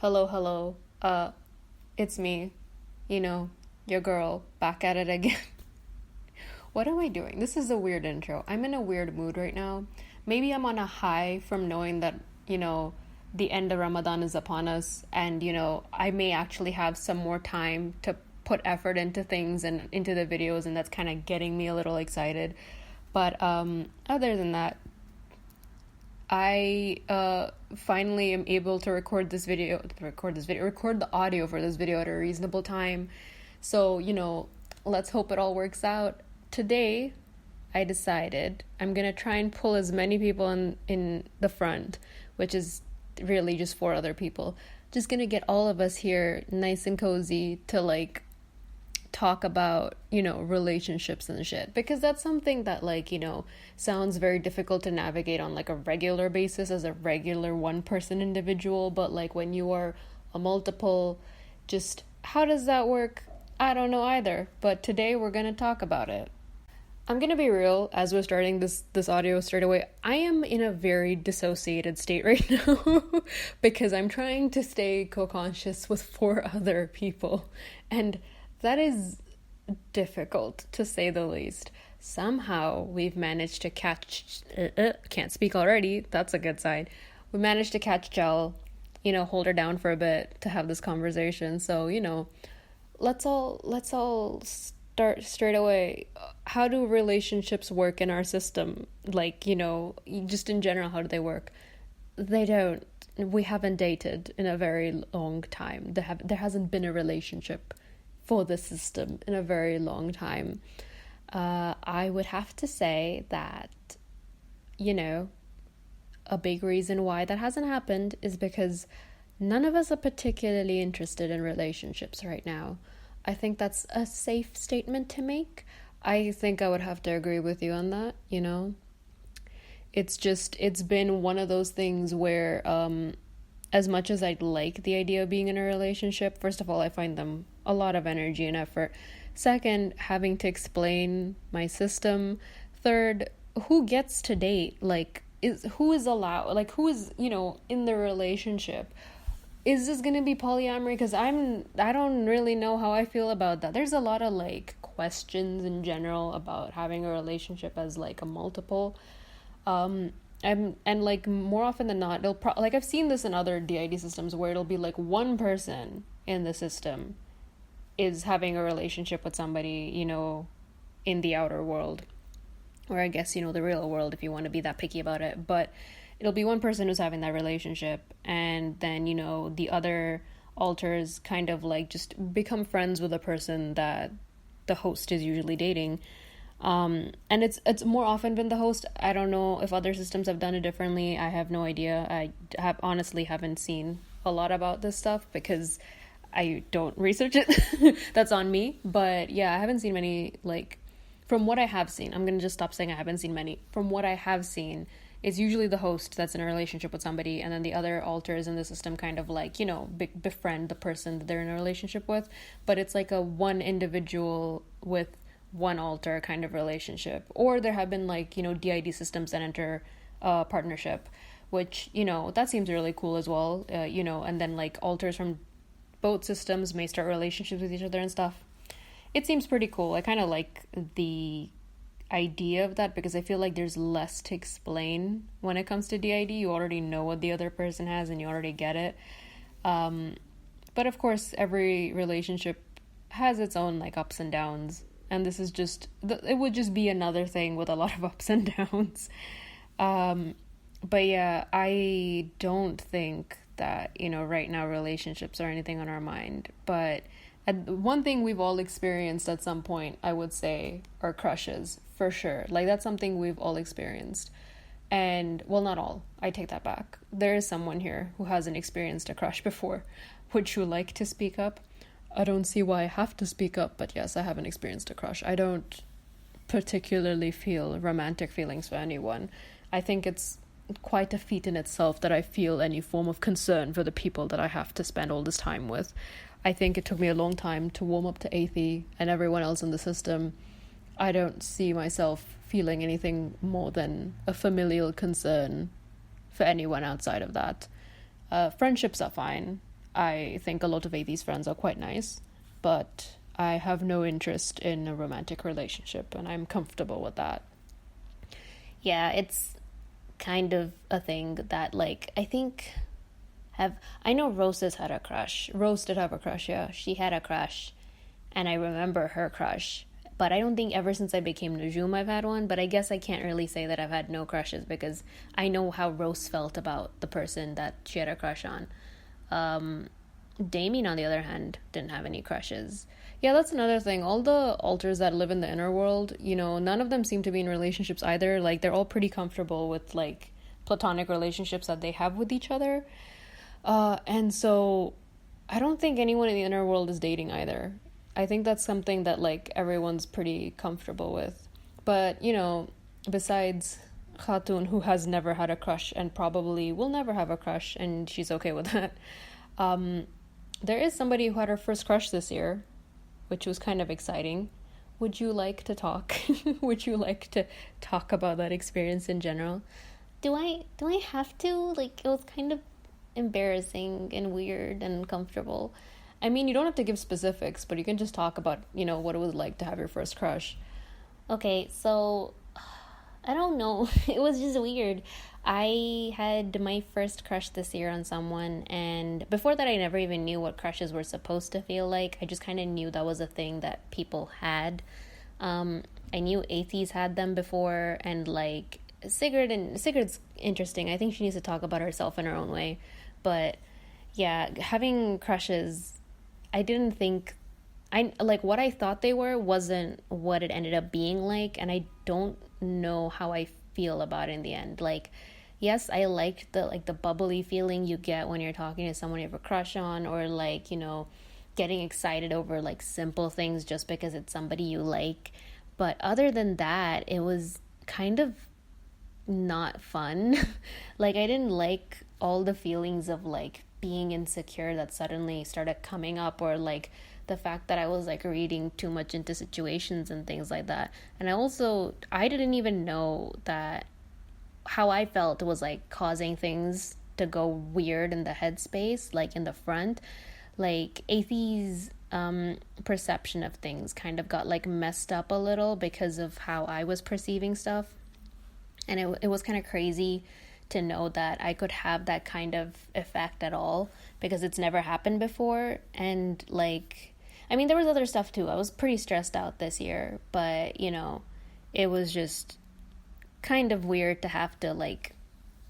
Hello, hello. It's me, you know, your girl, back at it again. What am I doing? This is a weird intro. I'm in a weird mood right now. Maybe I'm on a high from knowing that, the end of Ramadan is upon us, and, I may actually have some more time to put effort into things and into the videos, and that's kind of getting me a little excited. But other than that, I finally am able to record the audio for this video at a reasonable time. So, let's hope it all works out. Today, I decided I'm gonna try and pull as many people in the front, which is really just four other people. Just gonna get all of us here nice and cozy to talk about, relationships and shit. Because that's something that, sounds very difficult to navigate on, a regular basis as a regular one person individual. But, when you are a multiple, just how does that work? I don't know either. But today we're going to talk about it. I'm going to be real, as we're starting this audio straight away, I am in a very dissociated state right now because I'm trying to stay co-conscious with four other people. And that is difficult, to say the least. Somehow we've managed to catch... can't speak already. That's a good sign. We managed to catch Jel, hold her down for a bit to have this conversation. So, let's all start straight away. How do relationships work in our system? Just in general, how do they work? They don't. We haven't dated in a very long time. There hasn't been a relationship for the system in a very long time. I would have to say that, a big reason why that hasn't happened is because none of us are particularly interested in relationships right now. I think that's a safe statement to make. I think I would have to agree with you on that, It's been one of those things where, as much as I'd like the idea of being in a relationship, first of all, I find them a lot of energy and effort. Second, having to explain my system. Third, who gets to date? Who is allowed? Who is, in the relationship? Is this going to be polyamory? Because I don't really know how I feel about that. There's a lot of, questions in general about having a relationship as, a multiple. More often than not, I've seen this in other DID systems where it'll be one person in the system is having a relationship with somebody, in the outer world, or I guess, the real world, if you want to be that picky about it. But it'll be one person who's having that relationship, and then, the other alters kind of just become friends with a person that the host is usually dating. And it's more often been the host. I don't know if other systems have done it differently. I have no idea. I honestly haven't seen a lot about this stuff because I don't research it. That's on me. But yeah, I haven't seen many, from what I have seen, I'm going to just stop saying I haven't seen many. From what I have seen, it's usually the host that's in a relationship with somebody, and then the other alters in the system kind of befriend the person that they're in a relationship with. But it's a one individual with one alter kind of relationship. Or there have been DID systems that enter partnership, which, that seems really cool as well. And then alters from both systems may start relationships with each other and stuff. It seems pretty cool. I kind of like the idea of that because I feel like there's less to explain when it comes to DID. You already know what the other person has and you already get it. But of course, every relationship has its own ups and downs. And this is it would just be another thing with a lot of ups and downs. But yeah, I don't think that, right now relationships are anything on our mind. But one thing we've all experienced at some point, I would say, are crushes, for sure. That's something we've all experienced. And, well, not all. I take that back. There is someone here who hasn't experienced a crush before. Would you like to speak up? I don't see why I have to speak up, but yes, I haven't experienced a crush. I don't particularly feel romantic feelings for anyone. I think it's quite a feat in itself that I feel any form of concern for the people that I have to spend all this time with. I think it took me a long time to warm up to Athie and everyone else in the system. I don't see myself feeling anything more than a familial concern for anyone outside of that. Friendships are fine. I think a lot of Adhi's friends are quite nice, but I have no interest in a romantic relationship, and I'm comfortable with that. Yeah, it's kind of a thing that, like, I think have I know Rose has had a crush. Rose did have a crush, yeah. She had a crush, and I remember her crush. But I don't think ever since I became Najum I've had one. But I guess I can't really say that I've had no crushes because I know how Rose felt about the person that she had a crush on. Damien, on the other hand, didn't have any crushes. Yeah, that's another thing. All the alters that live in the inner world, none of them seem to be in relationships either. Like, they're all pretty comfortable with, like, platonic relationships that they have with each other. And so I don't think anyone in the inner world is dating either. I think that's something that, like, everyone's pretty comfortable with. But, besides Khatun, who has never had a crush and probably will never have a crush, and she's okay with that, there is somebody who had her first crush this year, which was kind of exciting. Would you like to talk? Would you like to talk about that experience in general? Do I have to? Like, it was kind of embarrassing and weird and uncomfortable. I mean, you don't have to give specifics, but you can just talk about, what it was like to have your first crush. Okay, so I don't know. It was just weird. I had my first crush this year on someone, and before that, I never even knew what crushes were supposed to feel like. I just kind of knew that was a thing that people had. I knew Atheists had them before, and like Sigurd's interesting. I think she needs to talk about herself in her own way, but yeah, having crushes, I didn't think I like what I thought they were wasn't what it ended up being like, and I don't know how I feel about it in the end. Like, yes, I liked the bubbly feeling you get when you're talking to someone you have a crush on, or like, getting excited over like simple things just because it's somebody you like. But other than that, it was kind of not fun. Like, I didn't like all the feelings of like being insecure that suddenly started coming up, or like the fact that I was like reading too much into situations and things like that. And I didn't even know that how I felt was like causing things to go weird in the headspace, like in the front. Like Athie's perception of things kind of got like messed up a little because of how I was perceiving stuff. And it was kind of crazy to know that I could have that kind of effect at all because it's never happened before. And like, I mean, there was other stuff too. I was pretty stressed out this year, but it was just kind of weird to have to like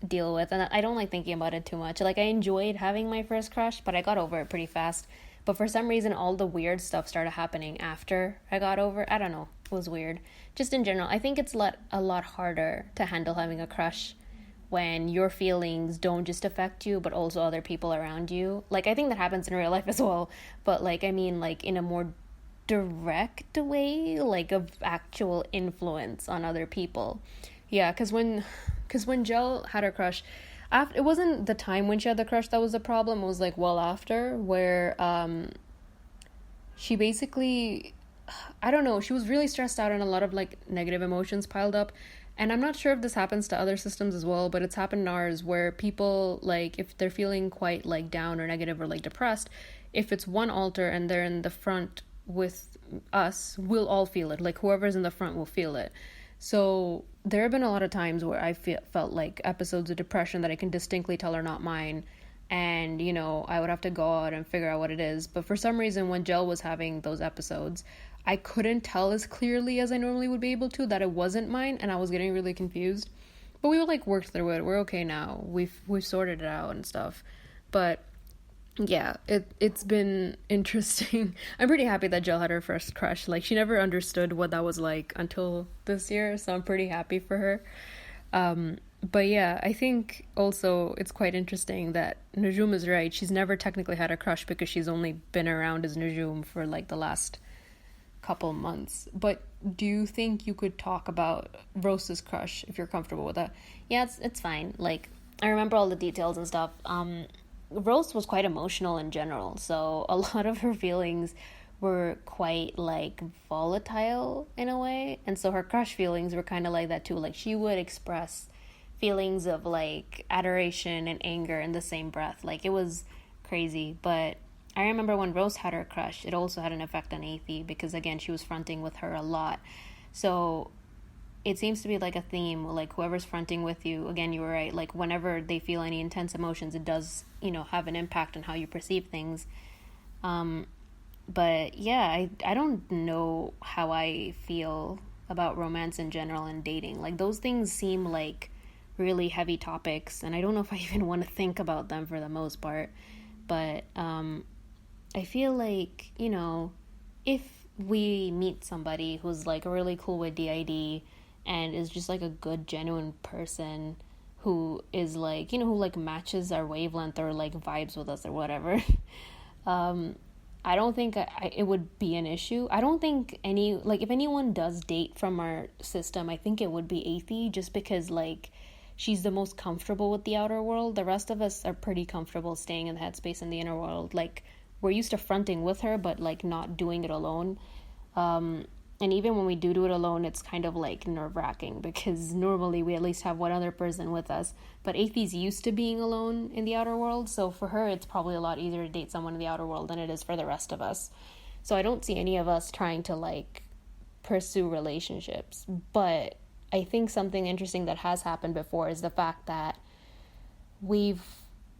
deal with. And I don't like thinking about it too much. Like, I enjoyed having my first crush, but I got over it pretty fast. But for some reason, all the weird stuff started happening after I got over it. I don't know. It was weird. Just in general, I think it's a lot harder to handle having a crush when your feelings don't just affect you, but also other people around you. Like, I think that happens in real life as well. But, like, I mean, like, in a more direct way, like, of actual influence on other people. Yeah, because when Jel had her crush, it wasn't the time when she had the crush that was the problem. It was like well after, where she basically, I don't know, she was really stressed out and a lot of like negative emotions piled up. And I'm not sure if this happens to other systems as well, but it's happened in ours where people, like, if they're feeling quite like down or negative or like depressed, if it's one altar and they're in the front with us, we'll all feel it. Like, whoever's in the front will feel it. So there have been a lot of times where I felt like episodes of depression that I can distinctly tell are not mine. And, I would have to go out and figure out what it is. But for some reason, when Jel was having those episodes, I couldn't tell as clearly as I normally would be able to that it wasn't mine. And I was getting really confused. But we like worked through it. We're okay now. We've sorted it out and stuff. But yeah, it's been interesting. I'm pretty happy that Jill had her first crush. Like, she never understood what that was like until this year, so I'm pretty happy for her. But yeah, I think also it's quite interesting that Najum is right. She's never technically had a crush because she's only been around as Najum for like the last couple months. But do you think you could talk about Rose's crush if you're comfortable with that? Yeah, it's fine. Like, I remember all the details and stuff. Rose was quite emotional in general, so a lot of her feelings were quite like volatile in a way, and so her crush feelings were kind of like that too. Like, she would express feelings of like adoration and anger in the same breath. Like, it was crazy, but I remember when Rose had her crush, it also had an effect on Athie because, again, she was fronting with her a lot. So it seems to be like a theme, like whoever's fronting with you, again, you were right, like whenever they feel any intense emotions, it does, have an impact on how you perceive things. But yeah, I don't know how I feel about romance in general and dating. Like, those things seem like really heavy topics, and I don't know if I even want to think about them for the most part. But I feel like, if we meet somebody who's like really cool with DID and is just like a good, genuine person who is like, who like matches our wavelength or like vibes with us or whatever, I don't think it would be an issue. I don't think if anyone does date from our system, I think it would be Athie, just because, like, she's the most comfortable with the outer world. The rest of us are pretty comfortable staying in the headspace in the inner world. Like, we're used to fronting with her, but, like, not doing it alone. And even when we do it alone, it's kind of, like, nerve-wracking, because normally we at least have one other person with us. But Athie's used to being alone in the outer world, so for her, it's probably a lot easier to date someone in the outer world than it is for the rest of us. So I don't see any of us trying to, like, pursue relationships. But I think something interesting that has happened before is the fact that we've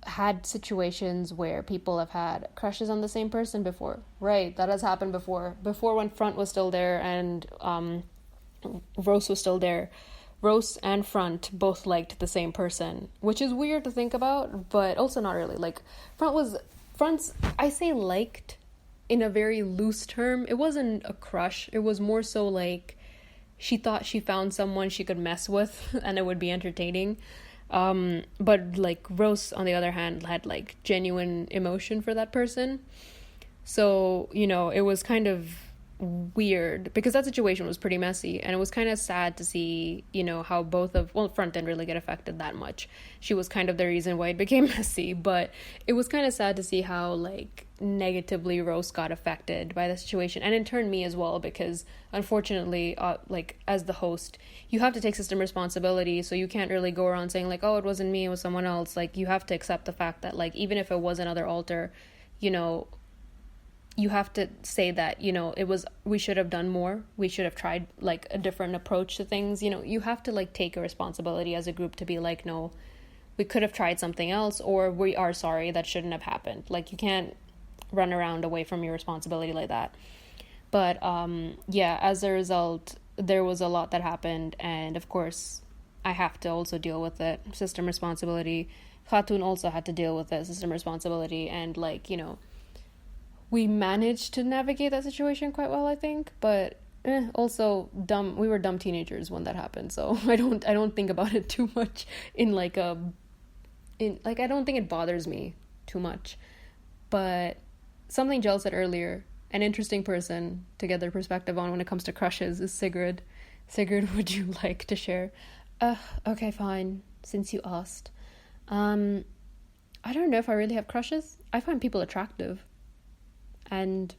had situations where people have had crushes on the same person before. Right, that has happened before. Before, when Front was still there and Rose was still there, Rose and Front both liked the same person, which is weird to think about, but also not really. Like, Front's, I say liked in a very loose term. It wasn't a crush. It was more so like she thought she found someone she could mess with and it would be entertaining. But like Rose, on the other hand, had like genuine emotion for that person. So, it was kind of weird because that situation was pretty messy, and it was kind of sad to see, how Front didn't really get affected that much. She was kind of the reason why it became messy, but it was kind of sad to see how, like, negatively Rose got affected by the situation, and in turn me as well, because unfortunately, like, as the host, you have to take system responsibility, so you can't really go around saying like, oh, it wasn't me, it was someone else. Like, you have to accept the fact that, like, even if it was another alter, you have to say that, we should have done more. We should have tried, like, a different approach to things. You have to, like, take a responsibility as a group to be like, no, we could have tried something else, or we are sorry, that shouldn't have happened. Like, you can't run around away from your responsibility like that. But, yeah, as a result, there was a lot that happened, and of course, I have to also deal with it. System responsibility. Khatoon also had to deal with it, system responsibility, and, like, we managed to navigate that situation quite well, I think, but also dumb. We were dumb teenagers when that happened, so I don't think about it too much I don't think it bothers me too much. But something Jel said earlier, an interesting person to get their perspective on when it comes to crushes is Sigrid. Sigrid, would you like to share? Okay, fine, since you asked. I don't know if I really have crushes. I find people attractive. And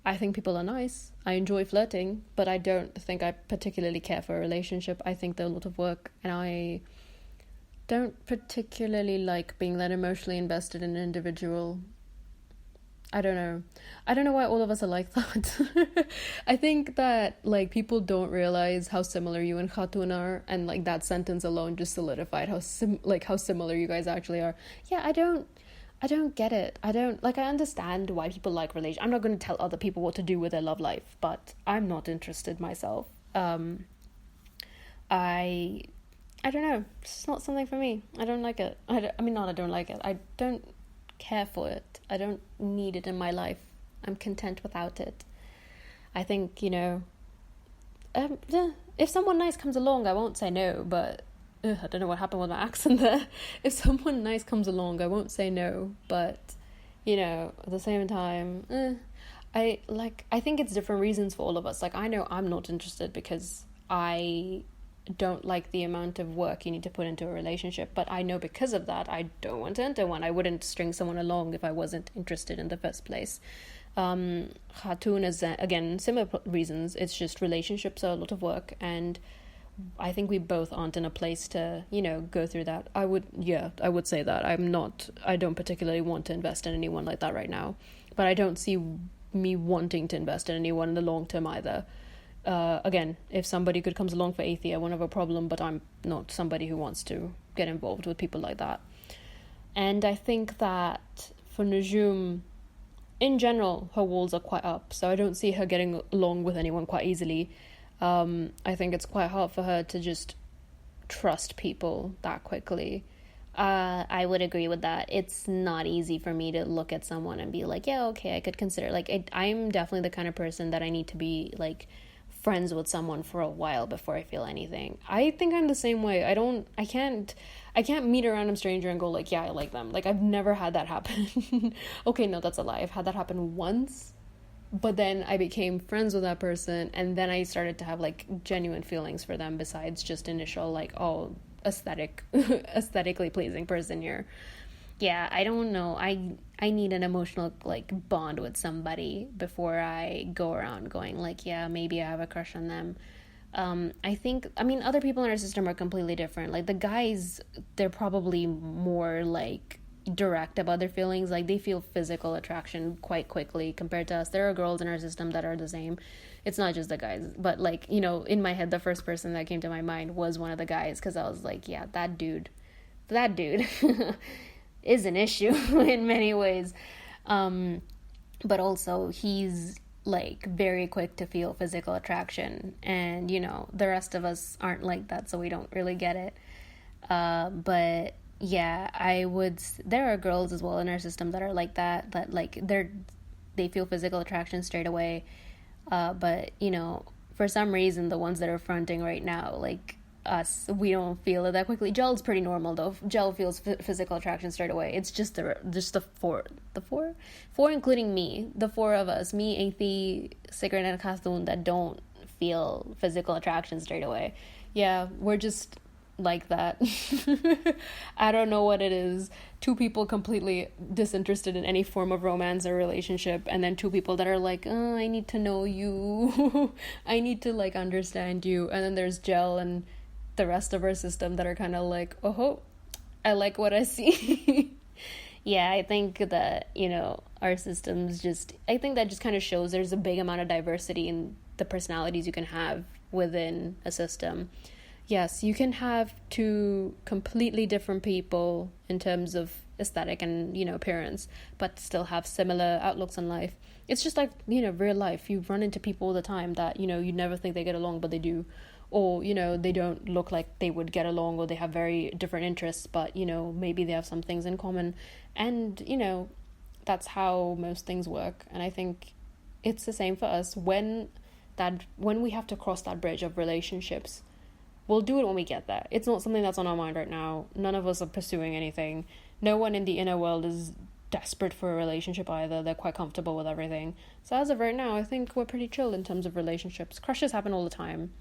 I think people are nice. I enjoy flirting, but I don't think I particularly care for a relationship. I think they're a lot of work, and I don't particularly like being that emotionally invested in an individual. I don't know why all of us are like that. I think that, like, people don't realize how similar you and Khatoon are, and, like, that sentence alone just solidified how similar you guys actually are. Yeah, I don't get it. I understand why people like relationships. I'm not going to tell other people what to do with their love life, but I'm not interested myself. I don't know. It's not something for me. I don't like it. I don't like it. I don't care for it. I don't need it in my life. I'm content without it. I think, if someone nice comes along, I won't say no, but I don't know what happened with my accent there. If someone nice comes along, I won't say no, but, at the same time, I think it's different reasons for all of us. Like, I know I'm not interested because I don't like the amount of work you need to put into a relationship, but I know because of that, I don't want to enter one. I wouldn't string someone along if I wasn't interested in the first place. Khatoon is, again, similar reasons. It's just relationships are a lot of work, and I think we both aren't in a place to, go through that. I would say that. I don't particularly want to invest in anyone like that right now. But I don't see me wanting to invest in anyone in the long term either. Again, if somebody good comes along for Athea, I won't have a problem, but I'm not somebody who wants to get involved with people like that. And I think that for Najum, in general, her walls are quite up, so I don't see her getting along with anyone quite easily. I think it's quite hard for her to just trust people that quickly. I would agree with that. It's not easy for me to look at someone and be like, yeah, okay, I could consider. Like, I'm definitely the kind of person that I need to be, like, friends with someone for a while before I feel anything. I think I'm the same way. I can't meet a random stranger and go like, yeah, I like them. Like, I've never had that happen. Okay, no, that's a lie. I've had that happen once, but then I became friends with that person, and then I started to have like genuine feelings for them besides just initial like, oh, aesthetically pleasing person here. Yeah, I don't know. I need an emotional like bond with somebody before I go around going like, yeah, maybe I have a crush on them. I mean, other people in our system are completely different. Like the guys, they're probably more like direct about their feelings. Like they feel physical attraction quite quickly compared to us. There are girls in our system that are the same. It's not just the guys, but like, in my head, the first person that came to my mind was one of the guys, because I was like, yeah, that dude is an issue in many ways. But also he's like very quick to feel physical attraction, and the rest of us aren't like that, so we don't really get it. But yeah, there are girls as well in our system that are like that like they feel physical attraction straight away. But for some reason, the ones that are fronting right now, like us, we don't feel it that quickly. Gel's pretty normal though. Gel feels physical attraction straight away. It's just the four including me, the four of us, me, Athie, Sigrid, and Khathun, that don't feel physical attraction straight away. Yeah, we're just like that. I don't know what it is. Two people completely disinterested in any form of romance or relationship, and then two people that are like, oh, I need to know you. I need to like understand you. And then there's Gel and the rest of our system that are kind of like, oh, I like what I see. Yeah, I think that, our systems I think that just kind of shows there's a big amount of diversity in the personalities you can have within a system. Yes, you can have two completely different people in terms of aesthetic and, appearance, but still have similar outlooks on life. It's just like, real life. You run into people all the time that, you never think they get along, but they do. Or, they don't look like they would get along, or they have very different interests, but, maybe they have some things in common. And, that's how most things work. And I think it's the same for us. When we have to cross that bridge of relationships, we'll do it when we get there. It's not something that's on our mind right now. None of us are pursuing anything. No one in the inner world is desperate for a relationship either. They're quite comfortable with everything. So as of right now, I think we're pretty chill in terms of relationships. Crushes happen all the time.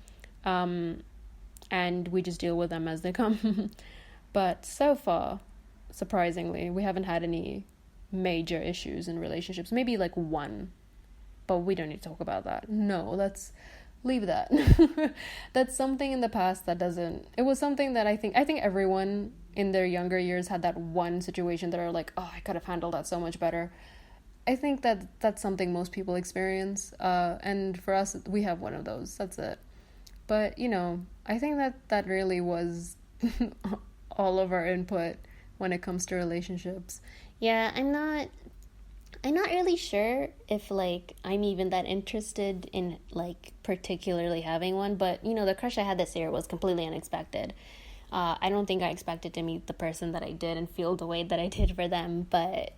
And we just deal with them as they come. But so far, surprisingly, we haven't had any major issues in relationships. Maybe like one. But we don't need to talk about that. No, leave that. That's something in the past that doesn't. It was something that I think everyone in their younger years had that one situation that are like, oh, I could have handled that so much better. I think that that's something most people experience, and for us, we have one of those. That's it. But I think that really was all of our input when it comes to relationships. Yeah, I'm not really sure if like I'm even that interested in like particularly having one, but the crush I had this year was completely unexpected. I don't think I expected to meet the person that I did and feel the way that I did for them, but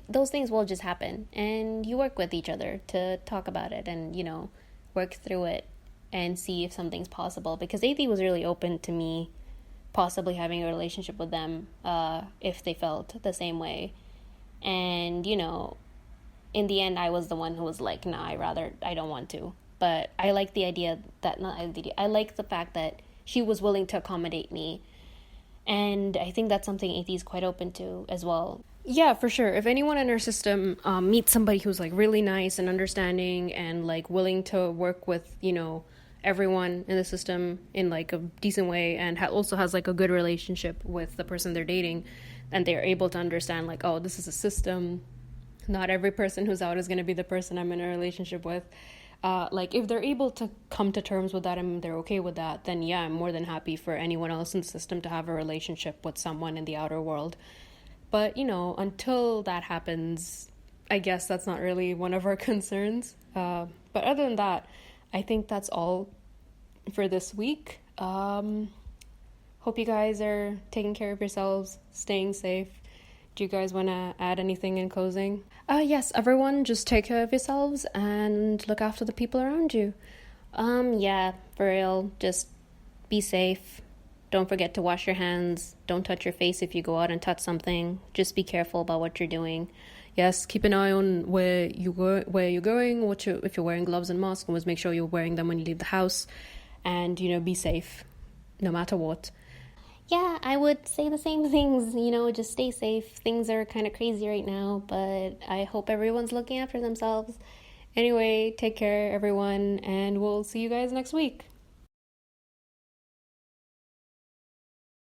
those things will just happen, and you work with each other to talk about it and work through it and see if something's possible, because Athie was really open to me possibly having a relationship with them if they felt the same way. And, in the end, I was the one who was like, nah, I don't want to. But I like the idea that, I like the fact that she was willing to accommodate me. And I think that's something Athie's quite open to as well. Yeah, for sure. If anyone in our system meets somebody who's like really nice and understanding and like willing to work with, everyone in the system in like a decent way, and also has like a good relationship with the person they're dating, and they're able to understand like, oh, this is a system, not every person who's out is going to be the person I'm in a relationship with. Like if they're able to come to terms with that and they're okay with that, then yeah, I'm more than happy for anyone else in the system to have a relationship with someone in the outer world. But until that happens, I guess that's not really one of our concerns. But other than that, I think that's all for this week. Hope you guys are taking care of yourselves, staying safe. Do you guys want to add anything in closing? Yes, everyone, just take care of yourselves and look after the people around you. Yeah, for real, just be safe. Don't forget to wash your hands. Don't touch your face if you go out and touch something. Just be careful about what you're doing. Yes, keep an eye on where you're going, if you're wearing gloves and masks, always make sure you're wearing them when you leave the house, and be safe, no matter what. Yeah, I would say the same things, just stay safe. Things are kind of crazy right now, but I hope everyone's looking after themselves. Anyway, take care, everyone, and we'll see you guys next week.